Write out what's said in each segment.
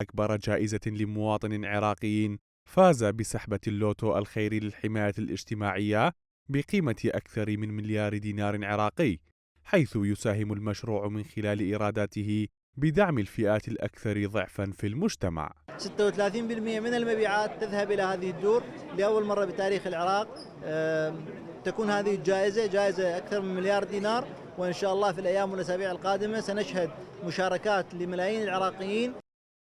أكبر جائزة لمواطن عراقي فاز بسحبة اللوتو الخيري للحماية الاجتماعية بقيمة أكثر من مليار دينار عراقي، حيث يساهم المشروع من خلال إيراداته بدعم الفئات الأكثر ضعفا في المجتمع. 36% من المبيعات تذهب إلى هذه الدور لأول مرة بتاريخ العراق. تكون هذه الجائزة جائزة أكثر من مليار دينار، وإن شاء الله في الأيام والأسابيع القادمة سنشهد مشاركات لملايين العراقيين.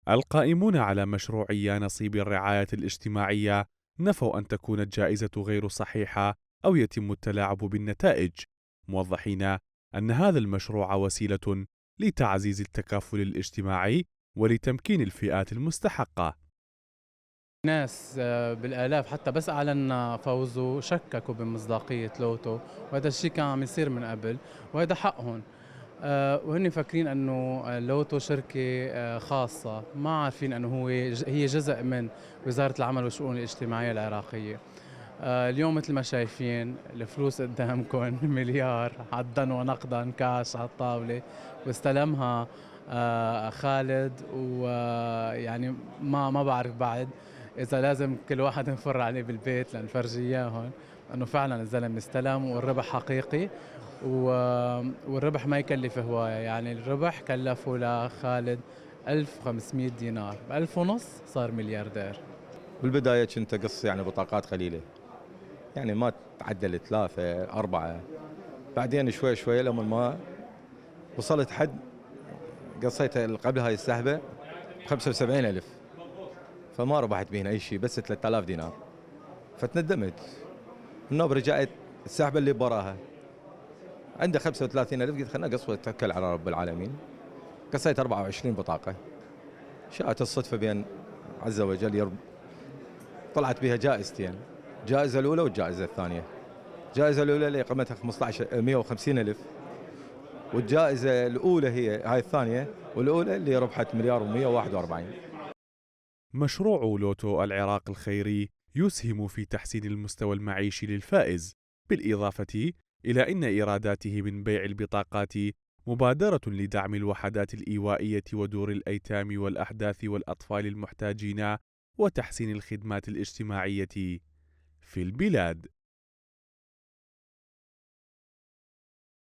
القائمون على مشروع يا نصيب الرعاية الاجتماعية نفوا أن تكون الجائزة غير صحيحة أو يتم التلاعب بالنتائج، موضحين أن هذا المشروع وسيلة لتعزيز التكافل الاجتماعي ولتمكين الفئات المستحقة. ناس بالآلاف حتى بس أعلن فوزه شككوا بمصداقية لوتو، وهذا الشيء كان عم يصير من قبل وهذا حقهم. وهن فاكرين انه لوتو شركه خاصه، ما عارفين انه هي جزء من وزاره العمل والشؤون الاجتماعيه العراقيه. اليوم مثل ما شايفين الفلوس قدامكم مليار عدا ونقدا كاش على الطاوله، واستلمها خالد، ويعني ما بعرف بعد اذا لازم كل واحد نفر عليه بالبيت لنفرجي اياهم انه فعلا الزلمه استلم والربح حقيقي. والربح ما يكلف هواية، يعني الربح كلفه لخالد 1500 دينار، ب1500 صار ملياردير. بالبداية كنت أقص يعني بطاقات قليلة، يعني ما تعدل 3 4، بعدين شوي شوي لما ما وصلت حد قصيت قبل هاي السحبة ب75,000، فما ربحت بهنا أي شيء، بس 3000 دينار، فتندمت. النوب رجعت السحبة اللي براها عنده 35,000، قلت خلنا أقص وأتوكل على رب العالمين. قصيت 24 بطاقة، شاءت الصدفة بين عز وجل طلعت بها جائزتين، الجائزة الأولى والجائزة الثانية. الجائزة الأولى اللي قيمتها 150,000، والجائزة الأولى هي هاي الثانية، والأولى اللي ربحت مليار و141. مشروع لوتو العراق الخيري يسهم في تحسين المستوى المعيشي للفائز، بالإضافة إلى أن إيراداته من بيع البطاقات مبادرة لدعم الوحدات الإيوائية ودور الأيتام والأحداث والأطفال المحتاجين وتحسين الخدمات الاجتماعية في البلاد.